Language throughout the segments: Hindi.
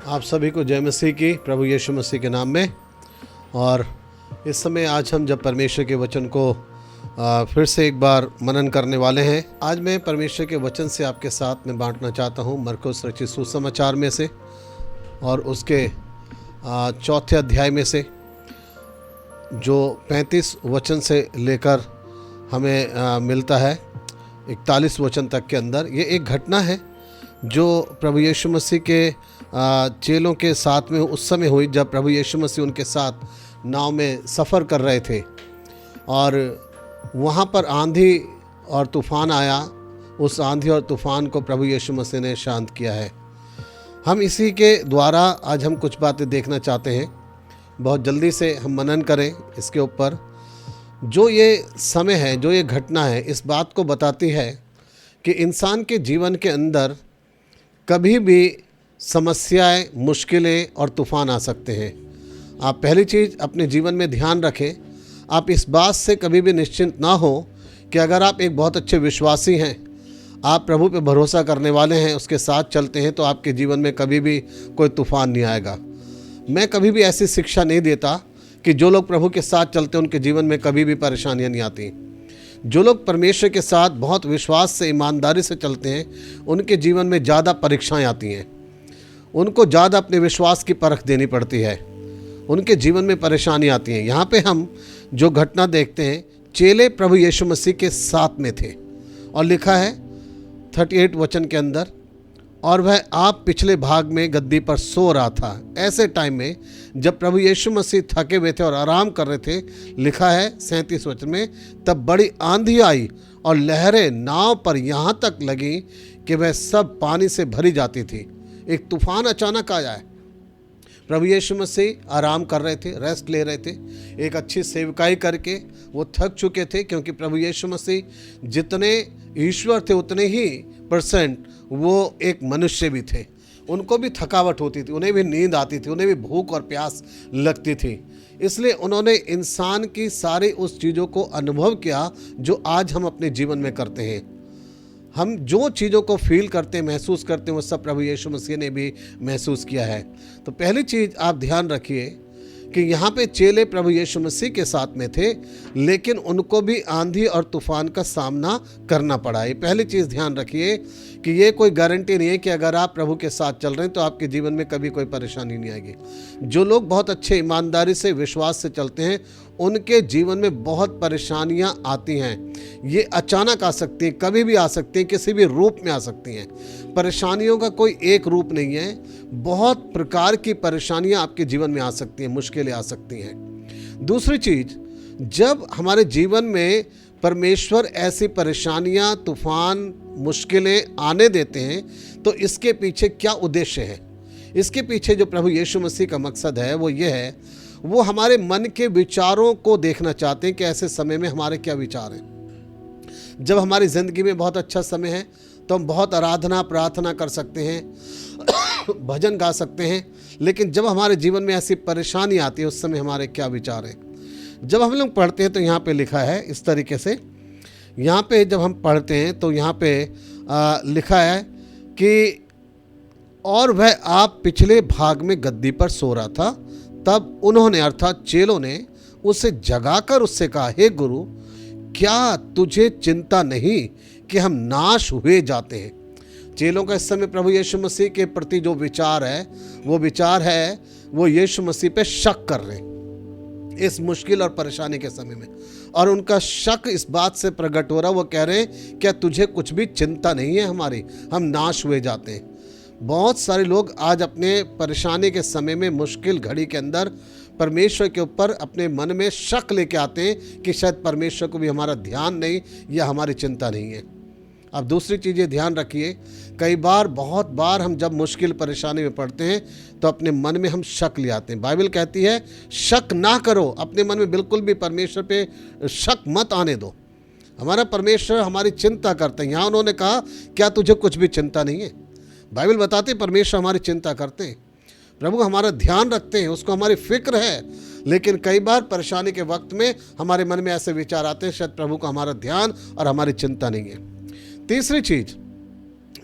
आप सभी को जय मसीह की, प्रभु यीशु मसीह के नाम में। और इस समय आज हम जब परमेश्वर के वचन को फिर से एक बार मनन करने वाले हैं। आज मैं परमेश्वर के वचन से आपके साथ में बांटना चाहता हूँ मरकुस रचित सुसमाचार में से और उसके चौथे अध्याय में से, जो 35 वचन से लेकर हमें मिलता है 41 वचन तक के अंदर। ये एक घटना है जो प्रभु यीशु मसीह के चेलों के साथ में उस समय हुई जब प्रभु यीशु मसीह उनके साथ नाव में सफ़र कर रहे थे और वहाँ पर आंधी और तूफ़ान आया। उस आंधी और तूफ़ान को प्रभु यीशु मसीह ने शांत किया है। हम इसी के द्वारा आज हम कुछ बातें देखना चाहते हैं। बहुत जल्दी से हम मनन करें इसके ऊपर। जो ये समय है, जो ये घटना है, इस बात को बताती है कि इंसान के जीवन के अंदर कभी भी समस्याएं, मुश्किलें और तूफ़ान आ सकते हैं। आप पहली चीज़ अपने जीवन में ध्यान रखें। आप इस बात से कभी भी निश्चिंत ना हो कि अगर आप एक बहुत अच्छे विश्वासी हैं, आप प्रभु पे भरोसा करने वाले हैं, उसके साथ चलते हैं, तो आपके जीवन में कभी भी कोई तूफ़ान नहीं आएगा। मैं कभी भी ऐसी शिक्षा नहीं देता कि जो लोग प्रभु के साथ चलते हैं उनके जीवन में कभी भी परेशानियां नहीं आती। जो लोग परमेश्वर के साथ बहुत विश्वास से, ईमानदारी से चलते हैं, उनके जीवन में ज़्यादा परीक्षाएं आती हैं। उनको ज़्यादा अपने विश्वास की परख देनी पड़ती है। उनके जीवन में परेशानी आती हैं। यहाँ पे हम जो घटना देखते हैं, चेले प्रभु यीशु मसीह के साथ में थे और लिखा है 38 वचन के अंदर, और वह आप पिछले भाग में गद्दी पर सो रहा था। ऐसे टाइम में जब प्रभु यीशु मसीह थके हुए थे और आराम कर रहे थे, लिखा है 37 वचन में, तब बड़ी आंधी आई और लहरें नाव पर यहाँ तक लगी कि वह सब पानी से भरी जाती थी। एक तूफान अचानक आया है। प्रभु यीशु मसीह आराम कर रहे थे, रेस्ट ले रहे थे। एक अच्छी सेवकाई करके वो थक चुके थे, क्योंकि प्रभु यीशु मसीह जितने ईश्वर थे उतने ही % वो एक मनुष्य भी थे। उनको भी थकावट होती थी, उन्हें भी नींद आती थी, उन्हें भी भूख और प्यास लगती थी। इसलिए उन्होंने इंसान की सारी उस चीज़ों को अनुभव किया जो आज हम अपने जीवन में करते हैं। हम जो चीज़ों को फील करते हैं, महसूस करते हैं, वो सब प्रभु यीशु मसीह ने भी महसूस किया है। तो पहली चीज़ आप ध्यान रखिए कि यहाँ पे चेले प्रभु यीशु मसीह के साथ में थे, लेकिन उनको भी आंधी और तूफान का सामना करना पड़ा। ये पहली चीज़ ध्यान रखिए कि ये कोई गारंटी नहीं है कि अगर आप प्रभु के साथ चल रहे हैं तो आपके जीवन में कभी कोई परेशानी नहीं आएगी। जो लोग बहुत अच्छे ईमानदारी से, विश्वास से चलते हैं, उनके जीवन में बहुत परेशानियां आती हैं। ये अचानक आ सकती हैं, कभी भी आ सकती हैं, किसी भी रूप में आ सकती हैं। परेशानियों का कोई एक रूप नहीं है। बहुत प्रकार की परेशानियां आपके जीवन में आ सकती हैं, मुश्किलें आ सकती हैं। दूसरी चीज़, जब हमारे जीवन में परमेश्वर ऐसी परेशानियां, तूफान, मुश्किलें आने देते हैं, तो इसके पीछे क्या उद्देश्य है? इसके पीछे जो प्रभु यीशु मसीह का मकसद है वो ये है, वो हमारे मन के विचारों को देखना चाहते हैं कि ऐसे समय में हमारे क्या विचार हैं। जब हमारी ज़िंदगी में बहुत अच्छा समय है तो हम बहुत आराधना, प्रार्थना कर सकते हैं, भजन गा सकते हैं, लेकिन जब हमारे जीवन में ऐसी परेशानी आती है, उस समय हमारे क्या विचार हैं? जब हम लोग पढ़ते हैं तो यहाँ पे लिखा है इस तरीके से। यहाँ पे जब हम पढ़ते हैं तो यहाँ पे लिखा है कि और वह आप पिछले भाग में गद्दी पर सो रहा था। तब उन्होंने, अर्थात चेलों ने, उसे जगाकर उससे कहा, हे गुरु, क्या तुझे चिंता नहीं कि हम नाश हुए जाते हैं? चेलों का इस समय प्रभु यीशु मसीह के प्रति जो विचार है, वो विचार है वो यीशु मसीह पे शक कर रहे हैं इस मुश्किल और परेशानी के समय में। और उनका शक इस बात से प्रकट हो रहा, वो कह रहे हैं, क्या तुझे कुछ भी चिंता नहीं है हमारी? हम नाश हुए जाते हैं। बहुत सारे लोग आज अपने परेशानी के समय में, मुश्किल घड़ी के अंदर, परमेश्वर के ऊपर अपने मन में शक लेके आते हैं कि शायद परमेश्वर को भी हमारा ध्यान नहीं या हमारी चिंता नहीं है। अब दूसरी चीज़ ध्यान रखिए, कई बार, बहुत बार हम जब मुश्किल परेशानी में पड़ते हैं तो अपने मन में हम शक ले आते हैं। बाइबल कहती है शक ना करो, अपने मन में बिल्कुल भी परमेश्वर पे शक मत आने दो। हमारा परमेश्वर हमारी चिंता करते हैं। यहाँ उन्होंने कहा, क्या तुझे कुछ भी चिंता नहीं है? बाइबल बताते परमेश्वर हमारी चिंता करते हैं, प्रभु हमारा ध्यान रखते हैं, उसको हमारी फिक्र है। लेकिन कई बार परेशानी के वक्त में हमारे मन में ऐसे विचार आते हैं, शायद प्रभु का हमारा ध्यान और हमारी चिंता नहीं है। तीसरी चीज़,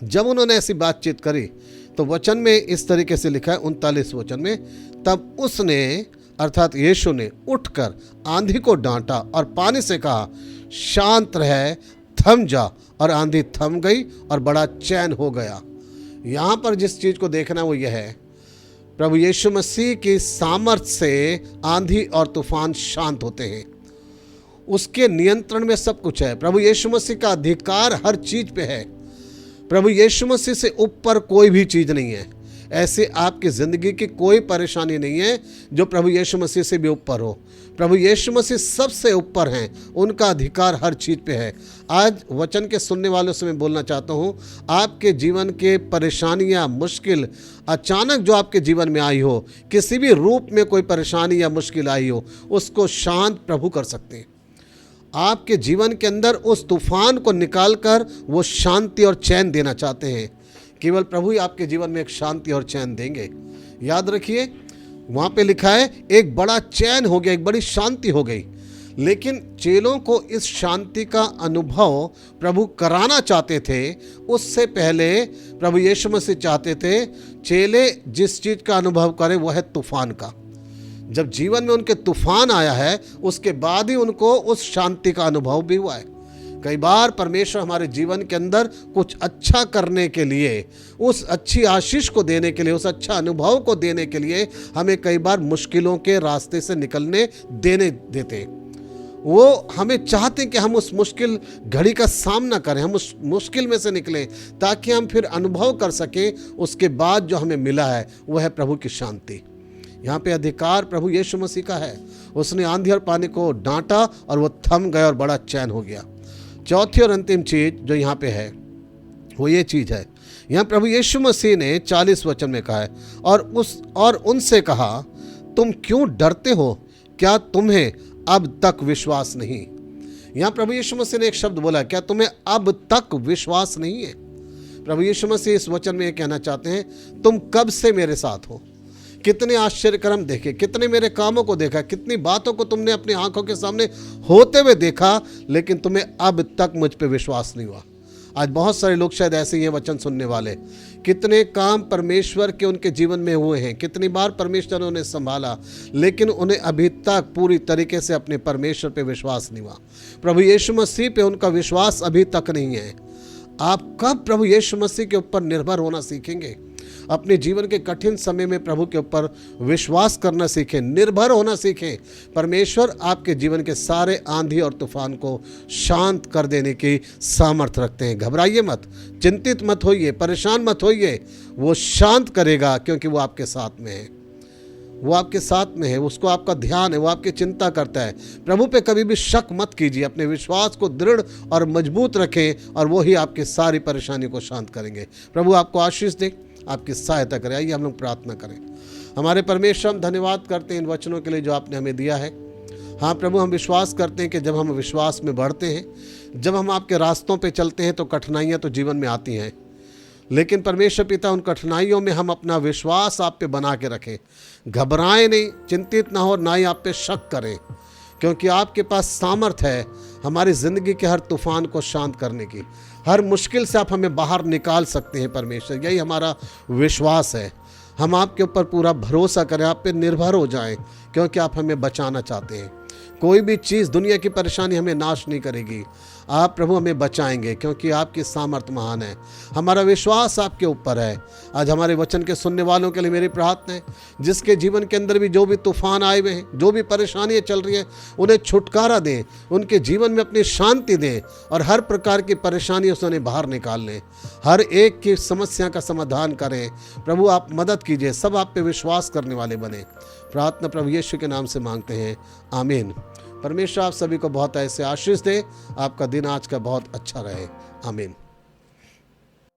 जब उन्होंने ऐसी बातचीत करी तो वचन में इस तरीके से लिखा है 39 वचन में, तब उसने अर्थात यीशु ने उठकर आंधी को डांटा और पानी से कहा, शांत रह, थम जा, और आंधी थम गई और बड़ा चैन हो गया। यहाँ पर जिस चीज़ को देखना वो यह है, प्रभु यीशु मसीह की सामर्थ्य से आंधी और तूफान शांत होते हैं। उसके नियंत्रण में सब कुछ है। प्रभु यीशु मसीह का अधिकार हर चीज़ पे है। प्रभु यीशु मसीह से ऊपर कोई भी चीज़ नहीं है। ऐसे आपकी ज़िंदगी की कोई परेशानी नहीं है जो प्रभु यीशु मसीह से भी ऊपर हो। प्रभु यीशु मसीह सबसे ऊपर हैं, उनका अधिकार हर चीज़ पे है। आज वचन के सुनने वालों से मैं बोलना चाहता हूँ, आपके जीवन के परेशानियाँ, मुश्किल अचानक जो आपके जीवन में आई हो, किसी भी रूप में कोई परेशानी या मुश्किल आई हो, उसको शांत प्रभु कर सकते हैं। आपके जीवन के अंदर उस तूफान को निकालकर वो शांति और चैन देना चाहते हैं। केवल प्रभु ही आपके जीवन में एक शांति और चैन देंगे। याद रखिए, वहाँ पे लिखा है एक बड़ा चैन हो गया, एक बड़ी शांति हो गई। लेकिन चेलों को इस शांति का अनुभव प्रभु कराना चाहते थे। उससे पहले प्रभु यीशु मसीह चाहते थे चेले जिस चीज़ का अनुभव करें वह है तूफान का। जब जीवन में उनके तूफान आया है, उसके बाद ही उनको उस शांति का अनुभव भी हुआ है। कई बार परमेश्वर हमारे जीवन के अंदर कुछ अच्छा करने के लिए, उस अच्छी आशीष को देने के लिए, उस अच्छा अनुभव को देने के लिए हमें कई बार मुश्किलों के रास्ते से निकलने देने देते। वो हमें चाहते हैं कि हम उस मुश्किल घड़ी का सामना करें, हम उस मुश्किल में से निकलें, ताकि हम फिर अनुभव कर सकें उसके बाद जो हमें मिला है वह है प्रभु की शांति। यहाँ पे अधिकार प्रभु यीशु मसीह का है। उसने आंधी और पानी को डांटा और वो थम गया और बड़ा चैन हो गया। चौथी और अंतिम चीज़ जो यहाँ पे है वो ये चीज़ है, यहाँ प्रभु यीशु मसीह ने 40 वचन में कहा है, और उनसे कहा, तुम क्यों डरते हो, क्या तुम्हें अब तक विश्वास नहीं। यहाँ प्रभु यीशु मसीह ने एक शब्द बोला, क्या तुम्हें अब तक विश्वास नहीं है। प्रभु यीशु मसीह इस वचन में ये कहना चाहते हैं, तुम कब से मेरे साथ हो, कितने आश्चर्य कर्म देखे, कितने मेरे कामों को देखा, कितनी बातों को तुमने अपनी आंखों के सामने होते हुए देखा, लेकिन तुम्हें अब तक मुझ पे विश्वास नहीं हुआ। आज बहुत सारे लोग शायद ऐसे ही हैं वचन सुनने वाले। कितने काम परमेश्वर के उनके जीवन में हुए हैं, कितनी बार परमेश्वर ने उन्हें संभाला, लेकिन उन्हें अभी तक पूरी तरीके से अपने परमेश्वर पे विश्वास नहीं हुआ। प्रभु यीशु मसीह पे उनका विश्वास अभी तक नहीं है। आप कब प्रभु यीशु मसीह के ऊपर निर्भर होना सीखेंगे? अपने जीवन के कठिन समय में प्रभु के ऊपर विश्वास करना सीखें, निर्भर होना सीखें। परमेश्वर आपके जीवन के सारे आंधी और तूफान को शांत कर देने की सामर्थ्य रखते हैं। घबराइए मत, चिंतित मत होइए, परेशान मत होइए। वो शांत करेगा क्योंकि वो आपके साथ में है। वो आपके साथ में है, उसको आपका ध्यान है, वो आपकी चिंता करता है। प्रभु पे कभी भी शक मत कीजिए, अपने विश्वास को दृढ़ और मजबूत रखें और वो ही आपकी सारी परेशानी को शांत करेंगे। प्रभु आपको आशीष दे, आपकी सहायता करें। आइए हम लोग प्रार्थना करें। हमारे परमेश्वर, हम धन्यवाद करते हैं इन वचनों के लिए जो आपने हमें दिया है। हाँ प्रभु, हम विश्वास करते हैं कि जब हम विश्वास में बढ़ते हैं, जब हम आपके रास्तों पे चलते हैं तो कठिनाइयाँ तो जीवन में आती हैं, लेकिन परमेश्वर पिता उन कठिनाइयों में हम अपना विश्वास आप पे बना के रखें। घबराएं नहीं, चिंतित ना हो, ना ही आप पे शक करें, क्योंकि आपके पास सामर्थ है हमारी ज़िंदगी के हर तूफान को शांत करने की। हर मुश्किल से आप हमें बाहर निकाल सकते हैं परमेश्वर, यही हमारा विश्वास है। हम आपके ऊपर पूरा भरोसा करें, आप पे निर्भर हो जाएं, क्योंकि आप हमें बचाना चाहते हैं। कोई भी चीज़, दुनिया की परेशानी हमें नाश नहीं करेगी। आप प्रभु हमें बचाएंगे, क्योंकि आपकी सामर्थ महान है। हमारा विश्वास आपके ऊपर है। आज हमारे वचन के सुनने वालों के लिए मेरी प्रार्थना है, जिसके जीवन के अंदर भी जो भी तूफान आए हुए हैं, जो भी परेशानियां चल रही हैं, उन्हें छुटकारा दें, उनके जीवन में अपनी शांति दें और हर प्रकार की परेशानियों से उन्हें बाहर निकाल लें। हर एक की समस्या का समाधान करें। प्रभु आप मदद कीजिए, सब आप पे विश्वास करने वाले बने। प्रार्थना प्रभु यीशु के नाम से मांगते हैं, आमीन। परमेश्वर आप सभी को बहुत ऐसे आशीष दे। आपका दिन आज का बहुत अच्छा रहे, आमीन।